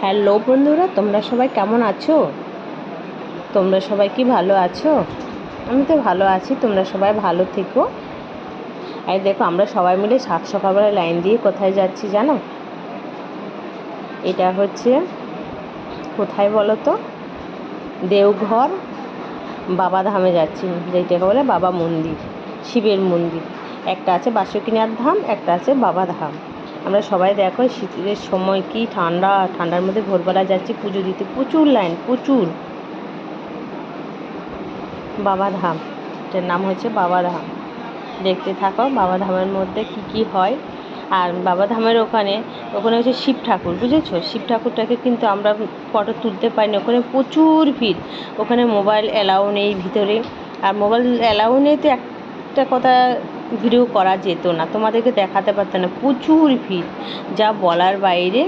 Hello বন্ধুরা, তোমরা সবাই কেমন আছো? তোমরা সবাই কি ভালো আছো? আমি তো ভালো আছি। তোমরা সবাই ভালো থেকো। আর দেখো, আমরা সবাই মিলে সকালবেলা লাইন দিয়ে কোথায় যাচ্ছি জানো? এটা হচ্ছে কোথায় বলো তো? দেওঘর বাবাধামে যাচ্ছি, যেটাকে বলে বাবা মন্দির, শিবের মন্দির। একটা আছে বাসুকীনাথ ধাম, একটা আছে বাবাধাম। আমরা সবাই দেখো, শীতের সময় কি ঠান্ডার মধ্যে ভোরবেলা যাচ্ছি পুজো দিতে। প্রচুর লাইন, প্রচুর। বাবাধাম, এটার নাম হচ্ছে বাবাধাম। দেখতে থাকো বাবাধামের মধ্যে কি কি হয়। আর বাবাধামের ওখানে হচ্ছে শিব ঠাকুর, বুঝেছো? শিব ঠাকুরটাকে কিন্তু আমরা ফটো তুলতে পারি না, ওখানে প্রচুর ভিড়। ওখানে মোবাইল অ্যালাউ নেই ভিতরে। আর মোবাইল অ্যালাউ নেই তো একটা কথা, ভিডিও করা যেত না, তোমাদেরকে দেখাতে পারতাম না, প্রচুর ভিড়, যা বলার বাইরে।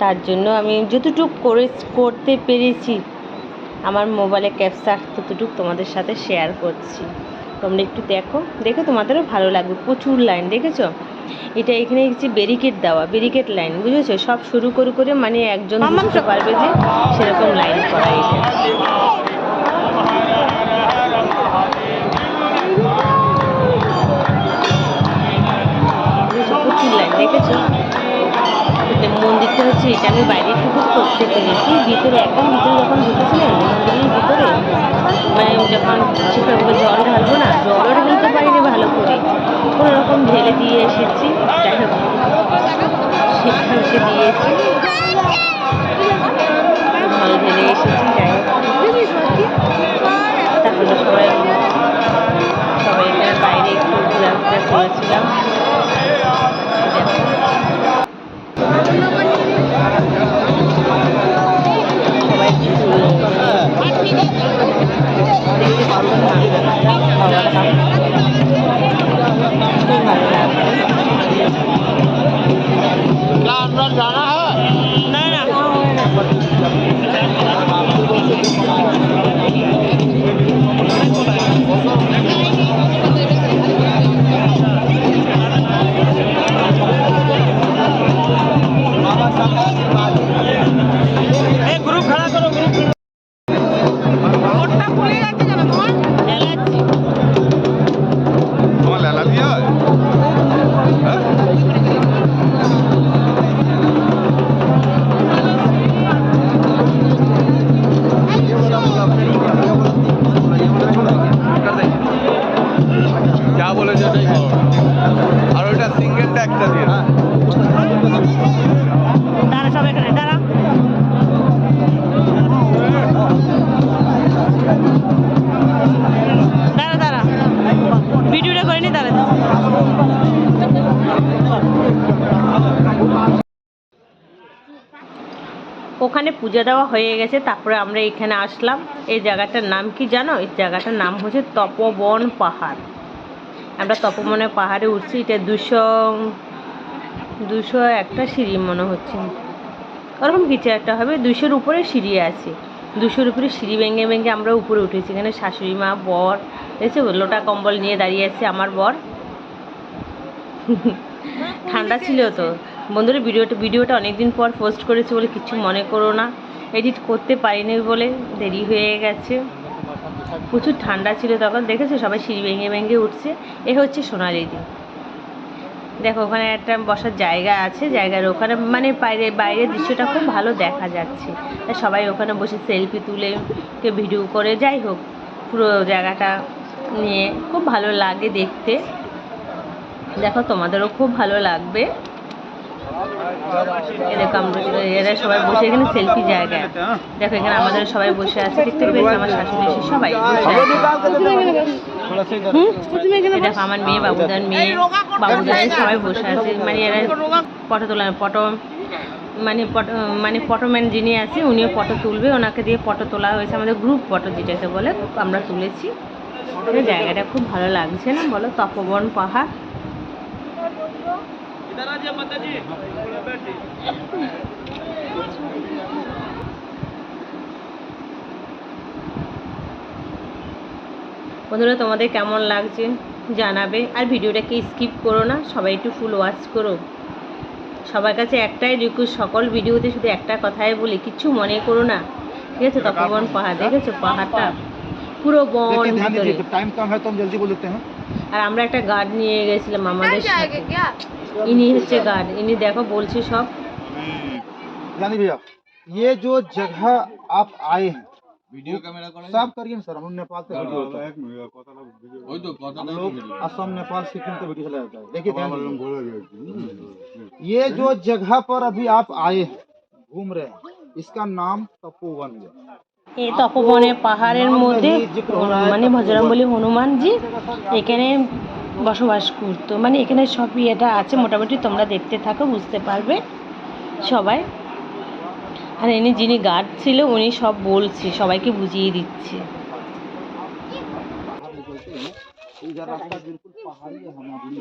তার জন্য আমি যতটুকু করতে পেরেছি আমার মোবাইলে ক্যাপচার, ততটুকু তোমাদের সাথে শেয়ার করছি। তোমরা একটু দেখো, দেখে তোমাদেরও ভালো লাগবে। প্রচুর লাইন, দেখেছো? এটা এখানে হচ্ছে ব্যারিকেড দেওয়া, ব্যারিকেড লাইন, বুঝেছো? সব শুরু করে মানে একজন বুঝতে পারবে যে সেরকম লাইন করা। এটা প্রচুর লাইন, দেখেছো? মন্দিরটা হচ্ছে এটা আমি বাইরে টুকু করতে পেরেছি। ভিতরে একদম ভিতরে যখন ঢুকেছিলাম মন্দিরের ভিতরে, মানে যখন শিবঠাকুরকে জল ঢালবো না, জলও ঢালতে পারিনি ভালো করে, কোনো রকম ঢেলে দিয়ে এসেছি। যাই হোক, শিবঠাকুরকে দিয়েছি, জল ঢেলে এসেছি। যাই হোক, তারপরে সবাই এখানে বাইরে একটু ঘোরাফেরা করেছিলাম। সবাই দেখতে পারবেন বাবার ধাম, খুব ভালো লাগবে। জানা না না গ্রুপ খাড়া করো, গ্রুপ ওটা খুলে যাচ্ছে কেন তোমার? এলাচি তোমার এলাচি হয়? যা বলেছে ওটাই করো। আর ওইটা সিঙ্গেলটা একটা দিয়ে দাঁড়া, সব এখানে দাঁড়া। দাঁড়া ভিডিওটা করে নি, দাঁড়া। ওখানে পূজা দেওয়া হয়ে গেছে, তারপরে আমরা এখানে আসলাম। এই জায়গাটার নাম কি জানো? এই জায়গাটার নাম হচ্ছে তপবন পাহাড়। আমরা তপবনের পাহাড়ে উঠছি। এটা 200 একটা সিঁড়ি মনে হচ্ছে, ওরকম কিছু একটা হবে। 200-র উপরে সিঁড়ি আছে। 200-র উপরে সিঁড়ি ভেঙে আমরা উপরে উঠেছি। এখানে শাশুড়ি মা, বর, দেখছো লোটা কম্বল নিয়ে দাঁড়িয়ে আছে আমার বর। ঠান্ডা ছিল তো বন্ধুরা। ভিডিওটা অনেকদিন পর পোস্ট করেছি বলে কিছু মনে করো না, এডিট করতে পারিনি বলে দেরি হয়ে গেছে। প্রচুর ঠান্ডা ছিল তখন, দেখেছো সবাই সিঁড়ি ভেঙে উঠছে। এ হচ্ছে সোনালিদি। দেখো ওখানে একটা বসার জায়গা আছে, জায়গার ওখানে মানে বাইরের দৃশ্যটা খুব ভালো দেখা যাচ্ছে। তাই সবাই ওখানে বসে সেলফি তুলে ভিডিও করে, যাই হোক পুরো জায়গাটা নিয়ে খুব ভালো লাগে দেখতে। দেখো তোমাদেরও খুব ভালো লাগবে। দেখো এরা সবাই বসে এখানে সেলফি জায়গা। দেখো এখানে আমাদের সবাই বসে আছে, দেখতে পেয়েছি আমার শাশুড়ি সবাই বসে আছে। দেখো আমার মেয়ে, বাবুদার মেয়ে, বাবুদার সবাই বসে আছে। মানে এরা ফটো তোলা, মানে ফটোম্যান যিনি আছে উনিও ফটো তুলবে, ওনাকে দিয়ে ফটো তোলা হয়েছে। আমাদের গ্রুপ ফটো যেটাকে বলে, আমরা তুলেছি। জায়গাটা খুব ভালো লাগছে না বলো? তপবন পাহাড়। বন্ধুরা তোমাদের কেমন লাগছে জানাবে। আর ভিডিওটাকে স্কিপ করো না, সবাই একটু ফুল ওয়াচ করো। সবার কাছে একটাই রিকোয়েস্ট, সকল ভিডিওতে শুধু একটা কথাই বলি, কিচ্ছু মনে করো না, ঠিক আছে? তপোবন পাহাড় দেখেছো, পাহাড়টা পুরো বন देखिए ध्यान ভিতরে। दीजिए, जब टाइम कम है तो हम जल्दी बोल देते हैं। আর আমরা একটা গার্ড নিয়ে গেছিলাম আমাদের সাথে, ইনি হচ্ছে গার্ড, ইনি দেখো বলছি সব। ध्यान दीजिए भैया, ये जो जगह आप आए हैं, वीडियो कैमरा सब करिए ना सर, हम नेपाल से वीडियो होता है, हम लोग असम नेपाल सिक्किम से वीडियो चला जाता है। देखिए ध्यान दीजिए, ये जो जगह पर अभी आप आए हैं, घूम रहे हैं, इसका नाम तपोवन है। এই তপবনে পাহাড়ের মধ্যে মানে বজরংবলী হনুমানজি এখানে বসবাস করতো, মানে এখানে সব ইয়েটা আছে মোটামুটি, তোমরা দেখতে থাকো বুঝতে পারবে সবাই। আর ইনি যিনি গার্ড ছিল উনি সব বলছে, সবাইকে বুঝিয়ে দিচ্ছে। इधर रास्ता बिल्कुल पहाड़ी है हमारी।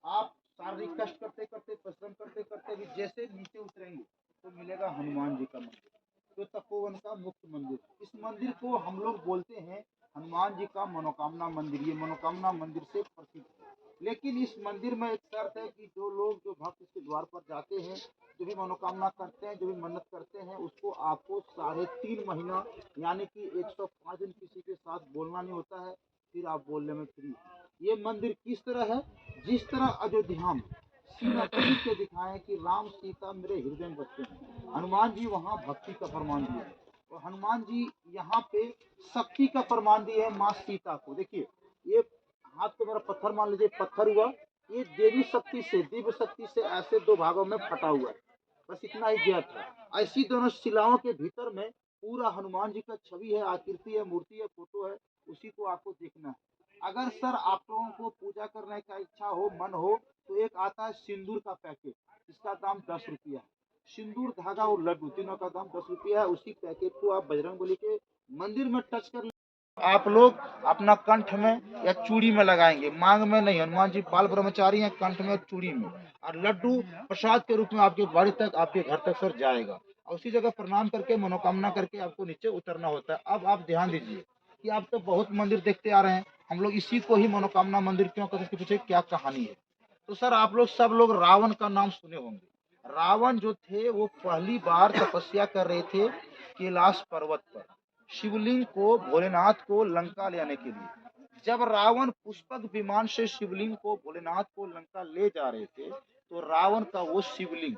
आप शारीरिक कष्ट करते करते परिश्रम करते करते भी जैसे नीचे उतरेंगे तो मिलेगा हनुमान जी का मंदिर, तो तपोवन का मुख्य मंदिर। इस मंदिर को हम लोग बोलते हैं हनुमान जी का मनोकामना मंदिर। ये मनोकामना मंदिर से प्रसिद्ध है। लेकिन इस मंदिर में एक शर्त है कि जो लोग जो भक्त इसके द्वार पर जाते हैं, जो भी मनोकामना करते हैं, जो भी मन्नत करते हैं, उसको आपको 3.5 महीना यानी कि 105 दिन किसी के साथ बोलना नहीं होता है, फिर आप बोलने में फ्री। ये मंदिर किस तरह है, जिस तरह अयोध्या में सीना खींच के दिखाएं कि राम सीता मेरे हृदय में बसते हैं, हनुमान जी वहाँ भक्ति का फरमान दिए, और हनुमान जी यहाँ पे शक्ति का फरमान दिए है माँ सीता को। देखिए ये हाथ को मेरा पत्थर मान लीजिए, पत्थर हुआ, ये देवी शक्ति से, दिव्य शक्ति से ऐसे दो भागों में फटा हुआ है, बस इतना ही ज्ञात है। ऐसी दोनों शिलाओं के भीतर में पूरा हनुमान जी का छवि है, आकृति है, मूर्ति है, फोटो है, उसी को आपको देखना है। अगर सर आप लोगों को पूजा करने का इच्छा हो, मन हो, तो एक आता है सिंदूर का पैकेट, इसका दाम 10 रुपया है। सिंदूर, धागा और लड्डू तीनों का दाम 10 रुपया है। उसी पैकेट को आप बजरंगबली के मंदिर में टच कर, आप लोग अपना कंठ में या चूड़ी में लगाएंगे, मांग में नहीं। हनुमान जी बाल ब्रह्मचारी हैं, कंठ में चूड़ी में, और लड्डू प्रसाद के रूप में आपके बाड़ी तक, आपके घर तक सर जाएगा। और उसी जगह प्रणाम करके मनोकामना करके आपको नीचे उतरना होता है। अब आप ध्यान दीजिए कि आप तो बहुत मंदिर देखते आ रहे हैं, हम लोग इसी को ही मनोकामना मंदिर क्यों कहते हैं, इसके पीछे क्या कहानी है। तो सर आप लोग सब लोग रावण का नाम सुने होंगे। रावण जो थे वो पहली बार तपस्या कर रहे थे कैलाश पर्वत पर, शिवलिंग को, भोलेनाथ को लंका ले आने के लिए। जब रावण पुष्पक विमान से शिवलिंग को, भोलेनाथ को लंका ले जा रहे थे, तो रावण का वो शिवलिंग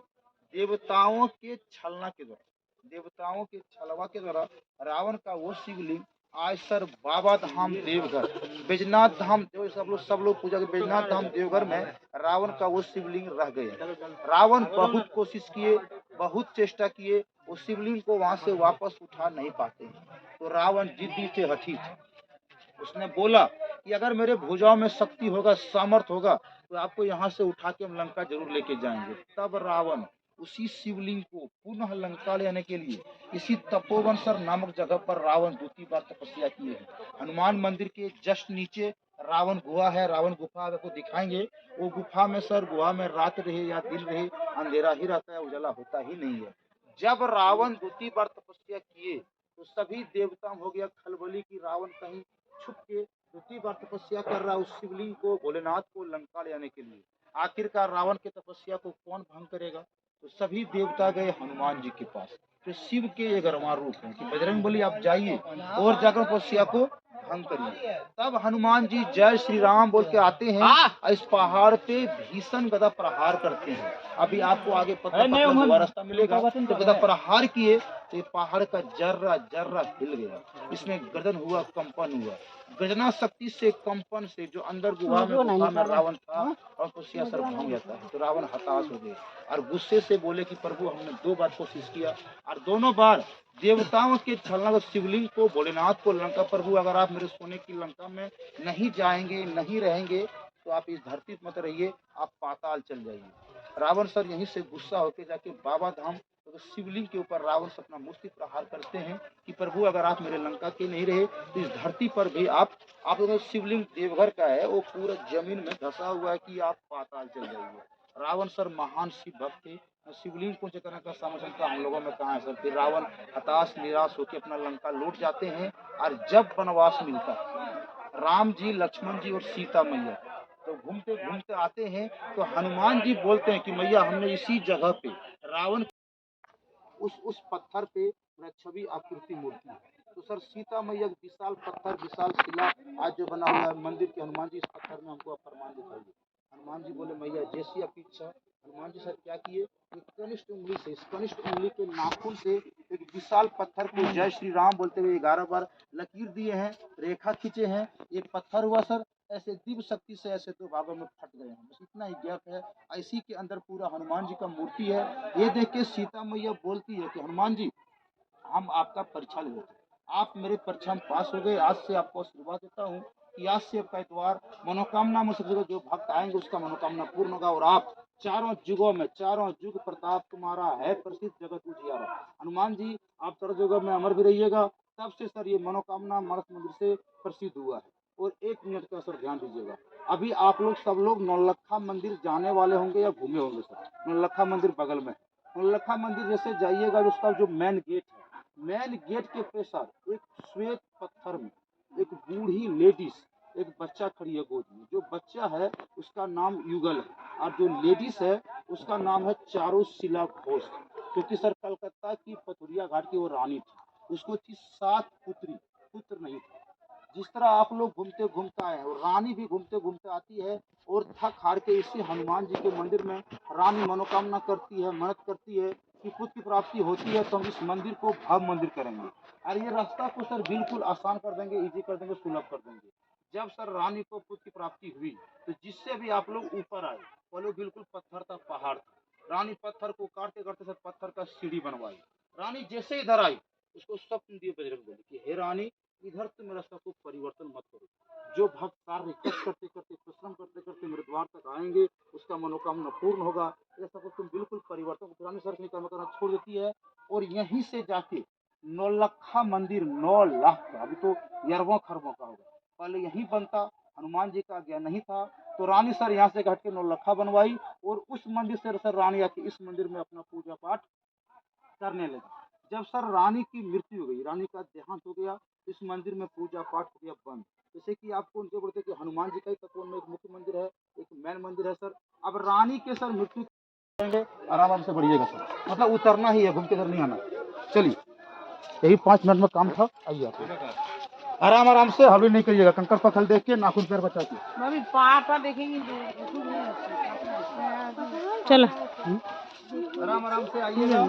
देवताओं के छलना के द्वारा, देवताओं के छलवा के द्वारा रावण का वो शिवलिंग आज सर बाबा धाम देवघर, बैजनाथ धाम, जो सब लोग पूजा के बैजनाथ धाम देवघर में रावण का वो शिवलिंग रह गया। रावण बहुत कोशिश किए, बहुत चेष्टा किए, उस शिवलिंग को वहां से वापस उठा नहीं पाते हैं। तो रावण जिद्दी थे, हठी थे, उसने बोला कि अगर मेरे भुजाओं में शक्ति होगा, सामर्थ होगा, तो आपको यहाँ से उठा के हम लंका जरूर लेके जाएंगे। तब रावण उसी शिवलिंग को पुनः लंका ले आने के लिए इसी तपोवन सर नामक जगह पर रावण दूसरी बार तपस्या किए हैं। हनुमान मंदिर के जस्ट नीचे रावण गुहा है, रावण गुफा आपको दिखाएंगे। वो गुफा में सर, गुहा में रात रहे या दिन रहे, अंधेरा ही रहता है, उजाला होता ही नहीं है। जब रावण दूसरी बार तपस्या किए तो सभी देवता हो गया खलबली की रावण कहीं छुप के दूसरी बार तपस्या कर रहा है उस शिवलिंग को, भोलेनाथ को लंका ले आने के लिए। आखिरकार रावण की तपस्या को कौन भंग करेगा, तो सभी देवता गए हनुमान जी के पास, तो शिव के ये गरमा रूप है कि बजरंगबली आप जाइए और जाकर तपस्या को भंग करिए। तब हनुमान जी जय श्री राम बोल के आते हैं, इस पहाड़ पे भीषण गदा प्रहार करते हैं। अभी आपको आगे पता रास्ता मिलेगा, तो गदा प्रहार किए तो पहाड़ का जर्रा जर्रा हिल गया, इसमें गर्दन हुआ, कंपन हुआ। गजना शक्ति से, कंपन से, जो अंदर गुहा में रावण था और तपस्या सर भंग जाता है, तो रावण हताश हो गए और गुस्से से बोले कि प्रभु हमने 2 बार कोशिश किया और दोनों बार देवताओं के छलना को, शिवलिंग को, भोलेनाथ को लंका, प्रभु अगर आप मेरे सोने की लंका में नहीं जाएंगे, नहीं रहेंगे, तो आप इस धरती पर मत रहिए, आप पाताल चल जाइए। रावण सर यहीं से गुस्सा होकर जाके बाबा धाम, तो शिवलिंग के ऊपर रावण से अपना मूर्ति प्रहार करते हैं कि प्रभु अगर आप मेरे लंका के नहीं रहे, तो इस धरती पर भी आप शिवलिंग देवघर का है, वो पूरा जमीन में धसा हुआ है कि आप पाताल चल जाइए। रावण सर महान शिव भक्त थे, शिवलिंग को करने का सामर्थ्य हम लोगों में कहाँ है सर। फिर रावण हताश निराश होकर अपना लंका लौट जाते हैं। और जब वनवास मिलता, राम जी, लक्ष्मण जी और सीता मैया तो घूमते घूमते आते हैं तो हनुमान जी बोलते हैं कि मैया हमने इसी जगह पे रावण उस पत्थर पे छवि आकृति मूर्ति है। तो सर सीता मैया विशाल पत्थर विशाल शिला आज जो बना हुआ है मंदिर के हनुमान जी इस पत्थर में हमको प्रमाण दिखाइए। हनुमान जी बोले मैया जैसी आपकी इच्छा। हनुमान जी सर क्या किए, एक कनिष्ठ उंगली से, इस कनिष्ठ उंगली के नाखून से एक विशाल पत्थर को जय श्री राम बोलते हुए 11 बार लकीर दिए हैं, रेखा खींचे हैं। ये पत्थर हुआ सर ऐसे दिव्य शक्ति से ऐसे तो भागों में फट गए हैं, बस इतना ही गैप है। इसी के अंदर पूरा हनुमान जी का मूर्ति है। ये देख के सीता मैया बोलती है कि हनुमान जी हम आपका परीक्षा ले लेते हैं, आप मेरे परीक्षा में पास हो गए। आज से आपको आशीर्वाद देता हूँ कि आज से आपका इतवार मनोकामना में सब जगह जो भक्त आएंगे उसका मनोकामना पूर्ण होगा और आप चारों युगों में चारों युग प्रताप तुम्हारा है प्रसिद्ध जगत उजियारा। हनुमान जी आप चारों युगों में अमर भी रहिएगा। तब से सर ये मनोकामना मानस मंदिर से प्रसिद्ध हुआ है। और 1 मिनट का सर ध्यान दीजिएगा, अभी आप लोग सब लोग नौलखा मंदिर जाने वाले होंगे या घूमे होंगे सर। नौलखा मंदिर बगल में, नौलखा मंदिर जैसे जाइएगा उसका जो मेन गेट है, मेन गेट के पेशर एक श्वेत पत्थर में एक बूढ़ी लेडीज एक बच्चा खड़ी है गोद में। जो बच्चा है उसका नाम युगल है और जो लेडीज है उसका नाम है चारुशिला घोष। क्योंकि सर कलकत्ता की पथुरिया घाट की वो रानी थी, उसको थी 7 पुत्री, पुत्र नहीं था। जिस तरह आप लोग घूमते घूमते आए हैं और रानी भी घूमते घूमते आती है और थक हार के इसी हनुमान जी के मंदिर में रानी मनोकामना करती है, मन्नत करती है कि पुत्र की प्राप्ति होती है तो हम इस मंदिर को भव्य मंदिर करेंगे। और ये रास्ता को सर बिल्कुल आसान कर देंगे, इजी कर देंगे, सुलभ कर देंगे। जब सर रानी को पुत्र की प्राप्ति हुई तो जिससे भी आप लोग ऊपर आए पहले बिल्कुल पत्थर था, पहाड़ था। रानी पत्थर को काटते काटते सर पत्थर का सीढ़ी बनवाई। रानी जैसे इधर आई उसको स्वप्न दिए बजरंग बली कि हे रानी इधर से मेरा सब कुछ परिवर्तन मत करो। जो भक्त कार्य कष्ट करते करते परिश्रम करते करते मेरे द्वार तक आएंगे उसका मनोकामना पूर्ण होगा। ऐसा कुछ तुम बिल्कुल परिवर्तन पुरानी सर की कर्म करना छोड़ देती है और यहीं से जाके 9 लखा मंदिर 9 लाख का, अभी तो अरबों खरबों का होगा, पहले यही बनता। हनुमान जी का ज्ञान नहीं था तो रानी सर यहाँ से घट के 9 लखा बनवाई और उस मंदिर से सर रानी आके इस मंदिर में अपना पूजा पाठ करने लगी। जब सर रानी की मृत्यु हो गई, रानी का देहांत हो गया, इस मंदिर में पूजा पाठ हो गया बंद। जैसे कि आपको उनके बोलते कि हनुमान जी का ही तपोवन में एक मुख्य मंदिर है, एक मेन मंदिर है सर। अब रानी के सर मृत्यु करेंगे, आराम से बढ़िएगा सर, मतलब उतरना ही है, घूम के इधर नहीं आना। चलिए यही 5 मिनट में काम था, आइए आप आराम आराम से, हवली नहीं करिएगा, कंकर पखल देख के नाखून पैर बचा के पापा देखेंगे चलो आराम आराम से आइएगा।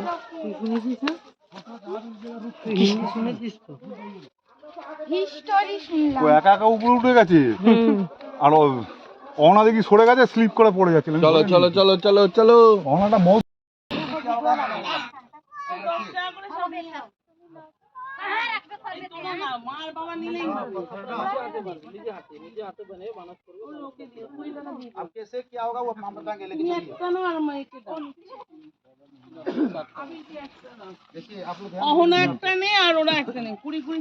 হিস্টোরি শুনলাম। ও একা একা উপরে উঠে গেছে আর অহনা দেখি সরে গেছে, স্লিপ করে পড়ে যাচ্ছিল। চলো চলো চলো চলো চলো, অহনাটা মৌ মার বাবা নিলেই अब कैसे क्या होगा वो हम बताएंगे, लेकिन देखिए आप लोग অহনা একটা নেই আর ওরা একটা নেই, কুড়ি কুড়ি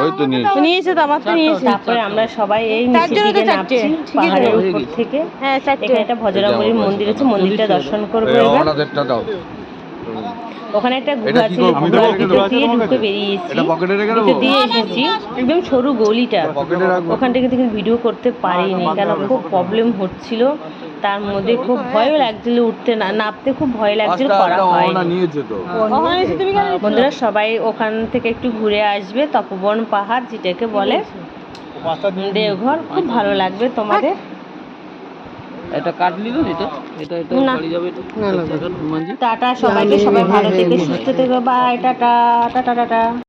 ওই তো নিয়ে নিয়েছে তো, আমার তো নিয়েছে। তারপরে আমরা সবাই এই নিচে দিকে নামছি পাহাড়ের উপর থেকে। এখানে একটা ভজরামরির মন্দির আছে, মন্দিরটা দর্শন করবো এবার। অহনাদেরটা দাও। ওখানে একটা গুহা ছিল, গুহার ভিতর দিয়ে ঢুকে বেরিয়ে এসেছি, ভিতর দিয়ে এসেছি একদম সরু গলিটা। ওখান থেকে কিন্তু ভিডিও করতে পারিনি কারণ খুব প্রবলেম হচ্ছিল, তার মধ্যে খুব ভয়ও লাগছিল, উঠতে নামতে খুব ভয় লাগছিল, করা হয়নি। বন্ধুরা সবাই ওখান থেকে একটু ঘুরে আসবে, তপোবন পাহাড় যেটাকে বলে দেওঘর, খুব ভালো লাগবে তোমাদের। এটা কাটলি না, এটা এটা এটা না। বাড়ি যাবে, এটা হনুমানজি। টাটা সবাইকে, সবাই ভালো থেকে সুস্থ থেকে, বাই, টাটা টাটা টাটা।